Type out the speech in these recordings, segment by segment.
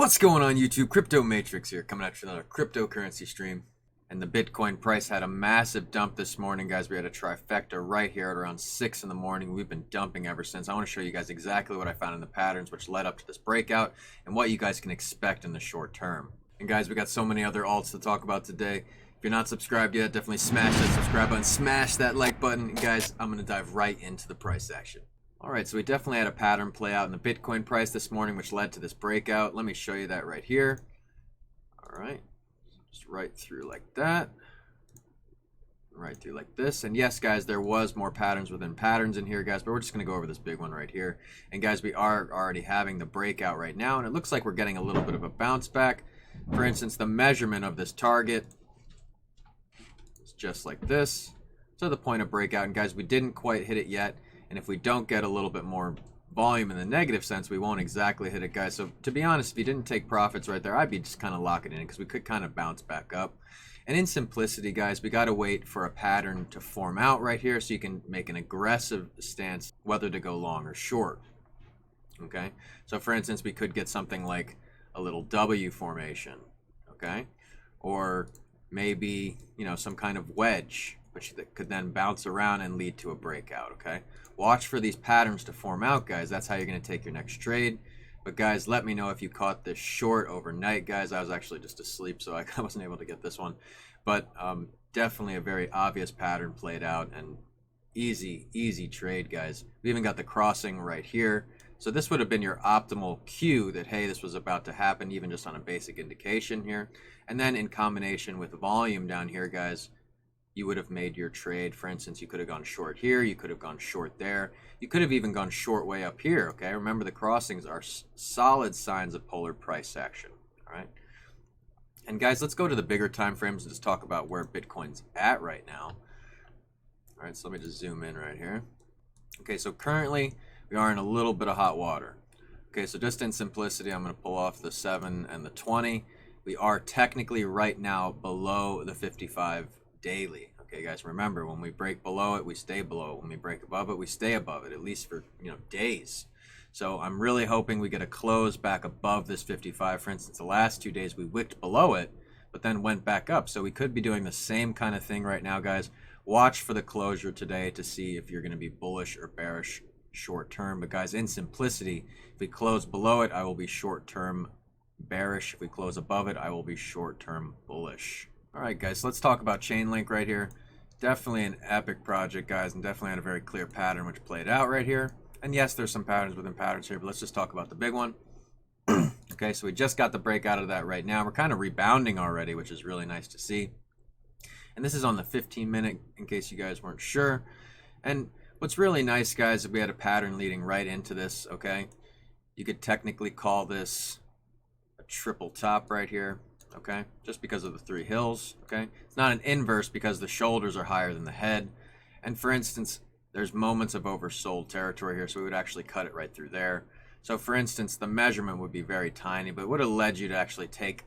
What's going on YouTube? Crypto Matrix here, coming at you with another cryptocurrency stream. And the Bitcoin price had a massive dump this morning, guys. We had a trifecta right here at around 6 in the morning. We've been dumping ever since. I want to show you guys exactly what I found in the patterns which led up to this breakout and what you guys can expect in the short term. And guys, we got so many other alts to talk about today. If you're not subscribed yet, definitely smash that subscribe button, smash that like button. And guys, I'm going to dive right into the price action. Alright, so we definitely had a pattern play out in the Bitcoin price this morning, which led to this breakout. Let me show you that right here. Alright, just right through like that. Right through like this. And yes, guys, there was more patterns within patterns in here, guys, but we're just going to go over this big one right here. And guys, we are already having the breakout right now, and it looks like we're getting a little bit of a bounce back. For instance, the measurement of this target is just like this. To the point of breakout, and guys, we didn't quite hit it yet. And if we don't get a little bit more volume in the negative sense, we won't exactly hit it, guys. So to be honest, if you didn't take profits right there, I'd be just kind of locking it in because we could kind of bounce back up. And in simplicity, guys, we got to wait for a pattern to form out right here so you can make an aggressive stance whether to go long or short. Okay, so for instance, we could get something like a little W formation, okay, or maybe, you know, some kind of wedge, which could then bounce around and lead to a breakout. Okay, watch for these patterns to form out, guys. That's how you're going to take your next trade. But guys, let me know if you caught this short overnight, guys. I was actually just asleep, so I wasn't able to get this one. But definitely a very obvious pattern played out, and easy trade, guys. We even got the crossing right here. So this would have been your optimal cue that, hey, this was about to happen, even just on a basic indication here. And then in combination with volume down here, guys, you would have made your trade. For instance, you could have gone short here, you could have gone short there, you could have even gone short way up here. Okay, remember the crossings are solid signs of polar price action. All right, and guys, let's go to the bigger time frames and just talk about where Bitcoin's at right now. All right, so let me just zoom in right here. Okay, so currently we are in a little bit of hot water. Okay, so just in simplicity, I'm going to pull off the 7 and the 20. We are technically right now below the 55 daily. Okay, guys, remember, when we break below it, we stay below it. When we break above it, we stay above it, at least for, you know, days. So I'm really hoping we get a close back above this 55. For instance, the last 2 days we wicked below it, but then went back up. So we could be doing the same kind of thing right now, guys. Watch for the closure today to see if you're going to be bullish or bearish short term. But guys, in simplicity, if we close below it, I will be short term bearish. If we close above it, I will be short term bullish. All right, guys, so let's talk about Chainlink right here. Definitely an epic project, guys, and definitely had a very clear pattern which played out right here. And yes, there's some patterns within patterns here, but let's just talk about the big one. Okay, so we just got the break out of that right now. We're kind of rebounding already, which is really nice to see. And this is on the 15-minute, in case you guys weren't sure. And what's really nice, guys, is we had a pattern leading right into this, okay? You could technically call this a triple top right here. Okay, just because of the 3 hills. Okay, it's not an inverse because the shoulders are higher than the head. And for instance, there's moments of oversold territory here, so we would actually cut it right through there. So for instance, the measurement would be very tiny, but it would have led you to actually take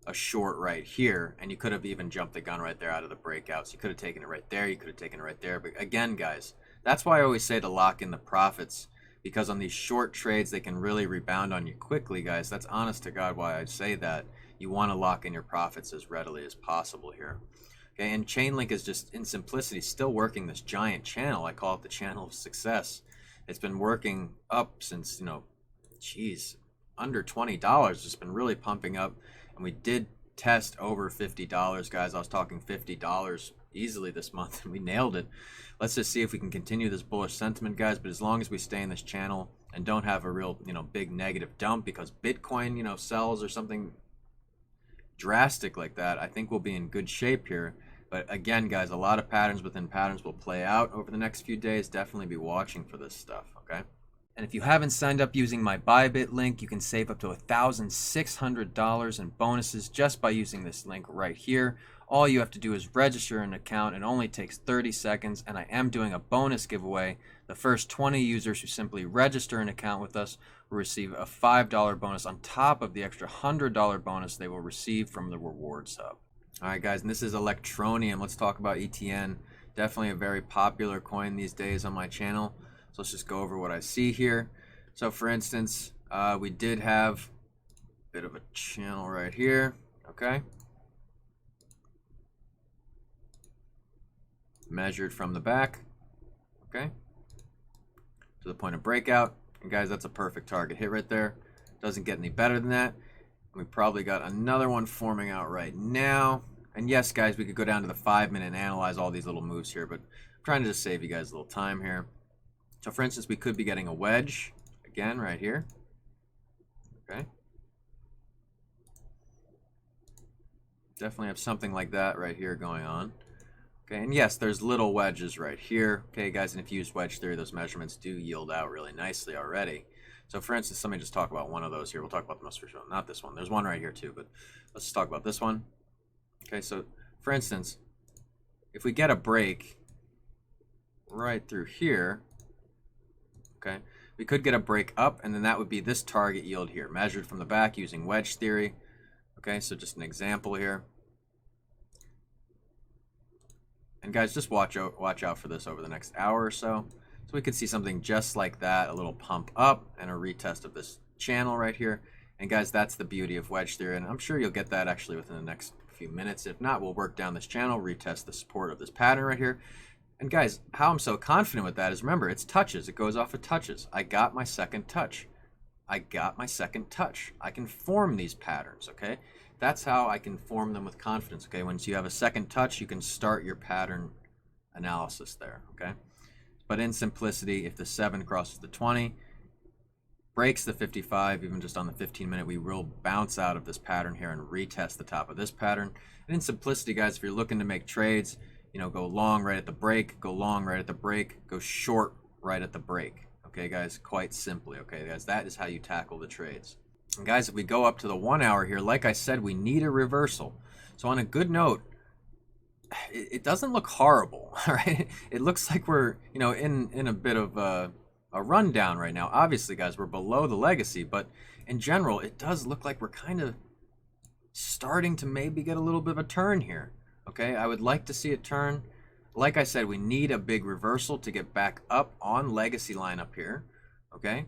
a short right here, and you could have even jumped the gun right there out of the breakouts. You could have taken it right there, you could have taken it right there. But again, guys, that's why I always say to lock in the profits, because on these short trades, they can really rebound on you quickly, guys. That's honest to God why I say that. You want to lock in your profits as readily as possible here. Okay, and Chainlink is just, in simplicity, still working this giant channel. I call it the channel of success. It's been working up since, you know, geez, under $20. It's been really pumping up. And we did test over $50, guys. I was talking $50 easily this month, and we nailed it. Let's just see if we can continue this bullish sentiment, guys. But as long as we stay in this channel and don't have a real, you know, big negative dump because Bitcoin, you know, sells or something drastic like that, I think we'll be in good shape here. But again, guys, a lot of patterns within patterns will play out over the next few days. Definitely be watching for this stuff, okay? And if you haven't signed up using my Bybit link, you can save up to $1,600 in bonuses just by using this link right here. All you have to do is register an account. It only takes 30 seconds, and I am doing a bonus giveaway. The first 20 users who simply register an account with us will receive a $5 bonus on top of the extra $100 bonus they will receive from the Rewards Hub. All right, guys, and this is Electroneum. Let's talk about ETN. Definitely a very popular coin these days on my channel. So let's just go over what I see here. So for instance, we did have bit of a channel right here, okay? Measured from the back, okay? To the point of breakout. And guys, that's a perfect target hit right there. Doesn't get any better than that. We probably got another one forming out right now. And yes, guys, we could go down to the 5-minute and analyze all these little moves here, but I'm trying to just save you guys a little time here. So for instance, we could be getting a wedge again right here. Okay. Definitely have something like that right here going on. Okay, and yes, there's little wedges right here. Okay, guys, and if you use wedge theory, those measurements do yield out really nicely already. So for instance, let me just talk about one of those here. We'll talk about the most first one, not this one. There's one right here too, but let's just talk about this one. Okay, so for instance, if we get a break right through here, okay, we could get a break up, and then that would be this target yield here, measured from the back using wedge theory. Okay, so just an example here. And guys, just watch out for this over the next hour or so. So we could see something just like that, a little pump up and a retest of this channel right here. And guys, that's the beauty of wedge theory, and I'm sure you'll get that actually within the next few minutes. If not, we'll work down this channel, retest the support of this pattern right here. And guys, how I'm so confident with that is, remember, it's touches. It goes off of touches. I got my second touch. I got my second touch. I can form these patterns, okay? That's how I can form them with confidence, okay? Once you have a second touch, you can start your pattern analysis there, okay? But in simplicity, if the 7 crosses the 20, breaks the 55, even just on the 15-minute, we will bounce out of this pattern here and retest the top of this pattern. And in simplicity, guys, if you're looking to make trades, you know, go long right at the break, go long right at the break, go short right at the break. Okay, guys, quite simply, okay, guys, that is how you tackle the trades. And guys, if we go up to the 1 hour here, like I said, we need a reversal. So on a good note, it doesn't look horrible, right? It looks like we're, you know, in a bit of a rundown right now. Obviously, guys, we're below the legacy, but in general, it does look like we're kind of starting to maybe get a little bit of a turn here. Okay, I would like to see a turn. Like I said, we need a big reversal to get back up on legacy line up here. Okay,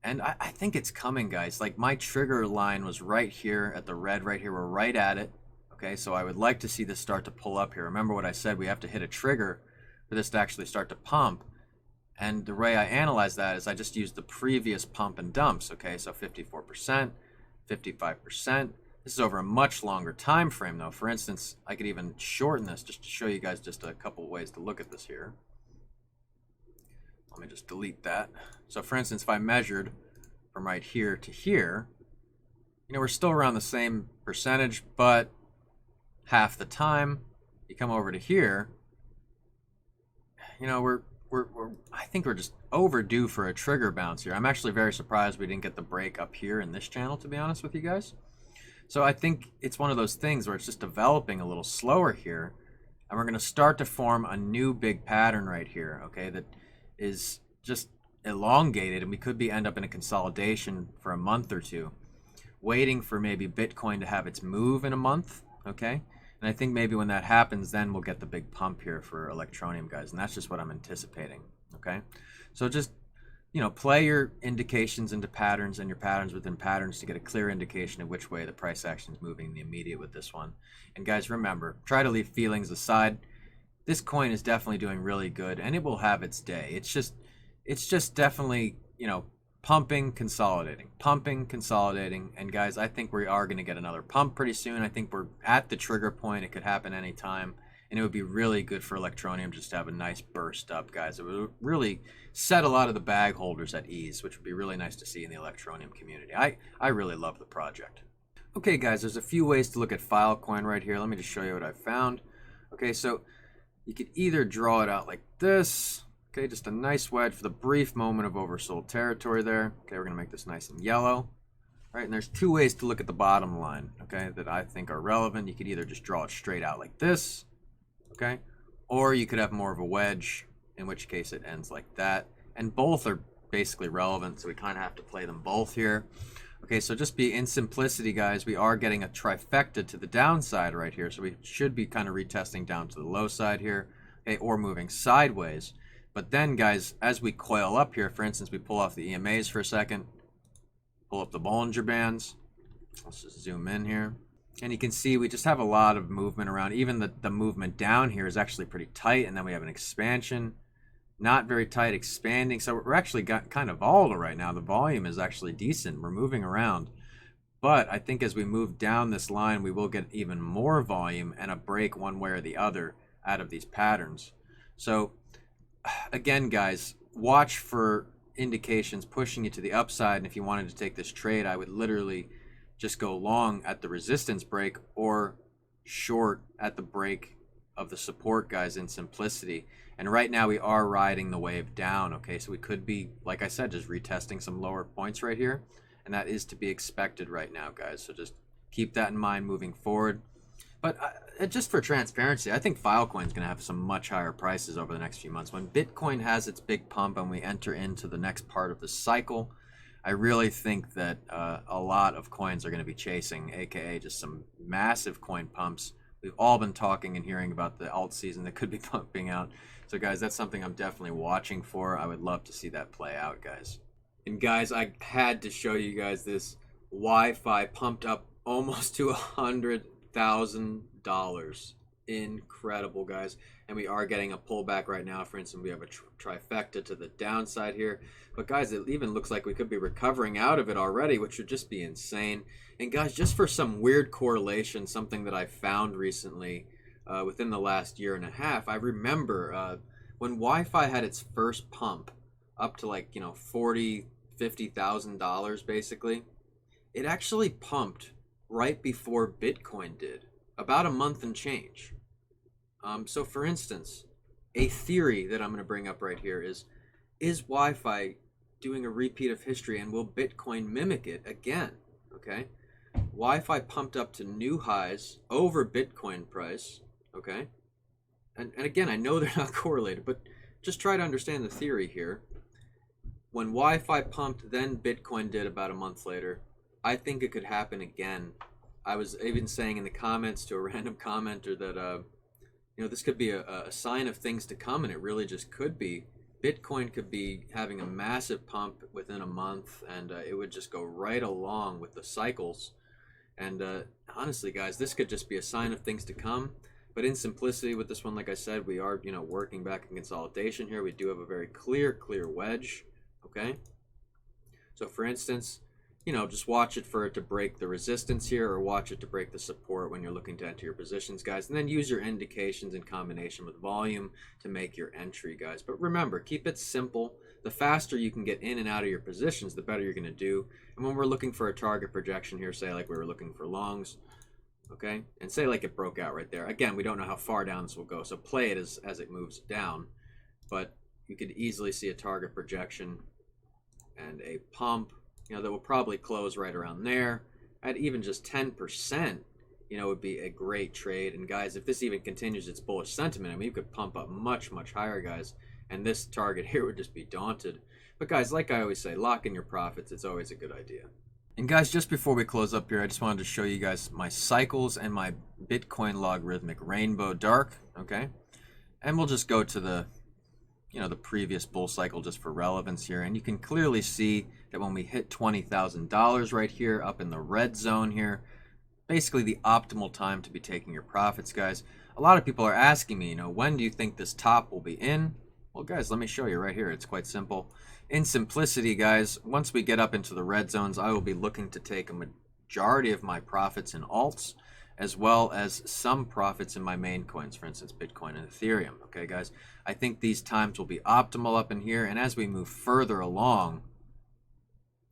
and I think it's coming, guys. Like, my trigger line was right here at the red right here. We're right at it. Okay, so I would like to see this start to pull up here. Remember what I said, we have to hit a trigger for this to actually start to pump. And the way I analyze that is I just use the previous pump and dumps. Okay, so 54%, 55%. This is over a much longer time frame, though. For instance, I could even shorten this just to show you guys just a couple ways to look at this here. Let me just delete that. So for instance, if I measured from right here to here, you know, we're still around the same percentage, but half the time. You come over to here, you know, I think we're just overdue for a trigger bounce here. I'm actually very surprised we didn't get the break up here in this channel, to be honest with you guys. So I think it's one of those things where it's just developing a little slower here, and we're going to start to form a new big pattern right here, okay, that is just elongated, and we could end up in a consolidation for a month or two, waiting for maybe Bitcoin to have its move in a month, okay? And I think maybe when that happens, then we'll get the big pump here for Electroneum, guys, and that's just what I'm anticipating, okay? So just, you know, play your indications into patterns and your patterns within patterns to get a clear indication of which way the price action is moving in the immediate with this one. And guys, remember, try to leave feelings aside. This coin is definitely doing really good, and it will have its day. It's just definitely, you know, pumping, consolidating, and guys, I think we are going to get another pump pretty soon. I think we're at the trigger point. It could happen anytime, and it would be really good for Electroneum just to have a nice burst up, guys. It would really set a lot of the bag holders at ease, which would be really nice to see in the Electroneum community. I really love the project. Okay, guys, there's a few ways to look at Filecoin right here. Let me just show you what I found. Okay, so you could either draw it out like this. Okay, just a nice wedge for the brief moment of oversold territory there. Okay, we're going to make this nice and yellow. Right, and there's two ways to look at the bottom line, okay, that I think are relevant. You could either just draw it straight out like this, okay, or you could have more of a wedge, in which case it ends like that. And both are basically relevant, so we kind of have to play them both here. Okay, so just be in simplicity, guys, we are getting a trifecta to the downside right here, so we should be kind of retesting down to the low side here, okay, or moving sideways. But then, guys, as we coil up here, for instance, we pull off the EMAs for a second, Pull up the Bollinger Bands. Let's just zoom in here. And you can see we just have a lot of movement around. Even the movement down here is actually pretty tight. And then we have an expansion. Not very tight, expanding. So we're actually got kind of volatile right now. The volume is actually decent. We're moving around. But I think as we move down this line, we will get even more volume and a break one way or the other out of these patterns. So again, guys, watch for indications pushing you to the upside. And if you wanted to take this trade, I would literally just go long at the resistance break or short at the break of the support, guys, in simplicity. And right now we are riding the wave down, okay? So we could be, like I said, just retesting some lower points right here. And that is to be expected right now, guys. So just keep that in mind moving forward. But just for transparency, I think Filecoin is going to have some much higher prices over the next few months. When Bitcoin has its big pump and we enter into the next part of the cycle, I really think that a lot of coins are going to be chasing, aka just some massive coin pumps. We've all been talking and hearing about the alt season that could be pumping out. So guys, that's something I'm definitely watching for. I would love to see that play out, guys. And guys, I had to show you guys this. Wi-Fi pumped up almost to $100,000. Incredible, guys. And we are getting a pullback right now. For instance, we have a trifecta to the downside here. But guys, it even looks like we could be recovering out of it already, which would just be insane. And guys, just for some weird correlation, something that I found recently within the last year and a half, I remember when Wi-Fi had its first pump up to like, $40,000, $50,000 basically, it actually pumped right before Bitcoin did, about a month and change. So for instance, a theory that I'm going to bring up right here is Wi-Fi doing a repeat of history, and will Bitcoin mimic it again? Okay, Wi-Fi pumped up to new highs over Bitcoin price, okay? And again, I know they're not correlated, but just try to understand the theory here. When Wi-Fi pumped, then Bitcoin did about a month later. I think it could happen again. I was even saying in the comments to a random commenter that, this could be a sign of things to come, and it really just could be. Bitcoin could be having a massive pump within a month, and it would just go right along with the cycles. And honestly, guys, this could just be a sign of things to come. But in simplicity with this one, like I said, we are, working back in consolidation here. We do have a very clear wedge. Okay, so for instance, just watch it for it to break the resistance here, or watch it to break the support when you're looking to enter your positions, guys, and then use your indications in combination with volume to make your entry, guys. But remember, keep it simple. The faster you can get in and out of your positions, the better you're going to do. And when we're looking for a target projection here, say like we were looking for longs, okay, and say like it broke out right there. Again, we don't know how far down this will go, so play it as it moves down. But you could easily see a target projection and a pump, that will probably close right around there at even just 10%, would be a great trade. And guys, if this even continues its bullish sentiment, I mean, you could pump up much higher, guys, and this target here would just be daunted. But guys, like I always say, lock in your profits. It's always a good idea. And guys, just before we close up here, I just wanted to show you guys my cycles and my Bitcoin logarithmic rainbow dark, okay? And we'll just go to the the previous bull cycle just for relevance here, and you can clearly see that when we hit $20,000 right here up in the red zone here, basically the optimal time to be taking your profits, guys. A lot of people are asking me, when do you think this top will be in? Well, guys, let me show you right here. It's quite simple. In simplicity, guys, once we get up into the red zones, I will be looking to take a majority of my profits in alts, as well as some profits in my main coins, for instance, Bitcoin and Ethereum. Okay, guys, I think these times will be optimal up in here. And as we move further along,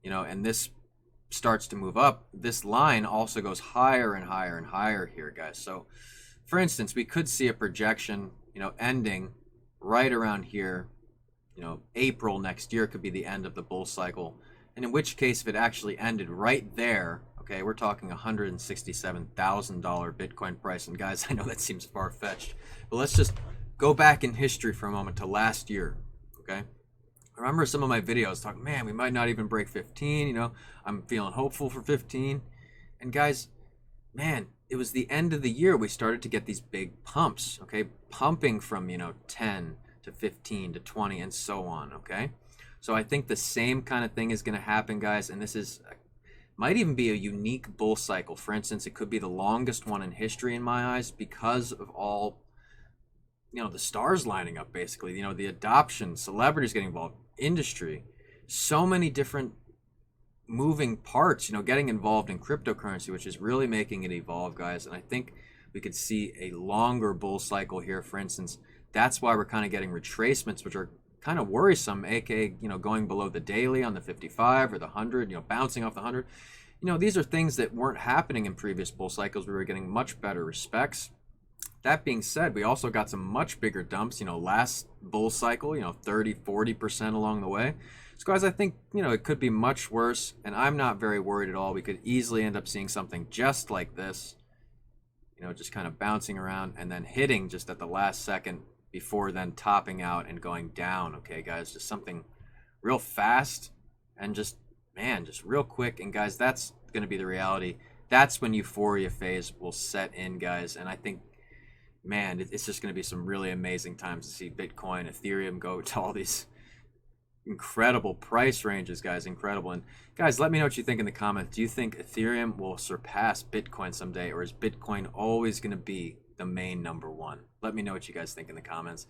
and this starts to move up, this line also goes higher and higher and higher here, guys. So, for instance, we could see a projection, ending right around here. April next year could be the end of the bull cycle. And in which case, if it actually ended right there, okay, we're talking $167,000 Bitcoin price. And guys, I know that seems far-fetched, but let's just go back in history for a moment to last year, okay? I remember some of my videos talking, man, we might not even break 15, I'm feeling hopeful for 15. And guys, man, it was the end of the year we started to get these big pumps, okay? Pumping from, 10 to 15 to 20 and so on, okay? So I think the same kind of thing is going to happen, guys, and this is might even be a unique bull cycle. For instance, it could be the longest one in history in my eyes because of all, the stars lining up, basically, the adoption, celebrities getting involved, industry, so many different moving parts, getting involved in cryptocurrency, which is really making it evolve, guys. And I think we could see a longer bull cycle here. For instance, that's why we're kind of getting retracements, which are kind of worrisome, aka, going below the daily on the 55 or the 100, bouncing off the 100. These are things that weren't happening in previous bull cycles. We were getting much better respects. That being said, we also got some much bigger dumps, last bull cycle, 30, 40% along the way. So guys, I think, it could be much worse, and I'm not very worried at all. We could easily end up seeing something just like this, just kind of bouncing around and then hitting just at the last second before then topping out and going down. Okay, guys, just something real fast and just real quick. And guys, that's going to be the reality. That's when euphoria phase will set in, guys. And I think, man, it's just going to be some really amazing times to see Bitcoin, Ethereum go to all these incredible price ranges, guys. Incredible. And guys, let me know what you think in the comments. Do you think Ethereum will surpass Bitcoin someday, or is Bitcoin always going to be the main number one? Let me know what you guys think in the comments.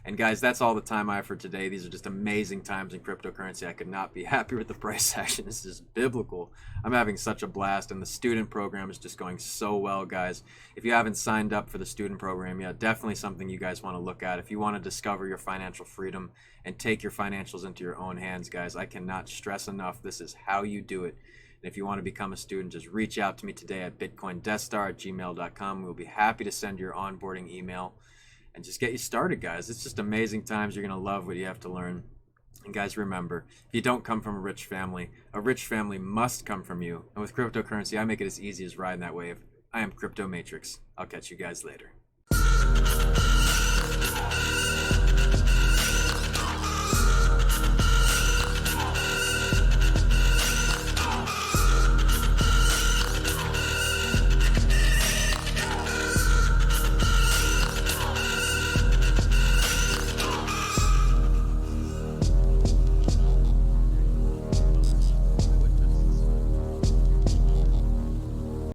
And guys, that's all the time I have for today. These are just amazing times in cryptocurrency. I could not be happier with the price action. This is biblical. I'm having such a blast, and the student program is just going so well, guys. If you haven't signed up for the student program yet, definitely something you guys want to look at. If you want to discover your financial freedom and take your financials into your own hands, guys, I cannot stress enough, this is how you do it. And if you want to become a student, just reach out to me today at bitcoindeathstar@gmail.com. We'll be happy to send your onboarding email and just get you started, guys. It's just amazing times. You're going to love what you have to learn. And guys, remember, if you don't come from a rich family must come from you. And with cryptocurrency, I make it as easy as riding that wave. I am Crypto Matrix. I'll catch you guys later.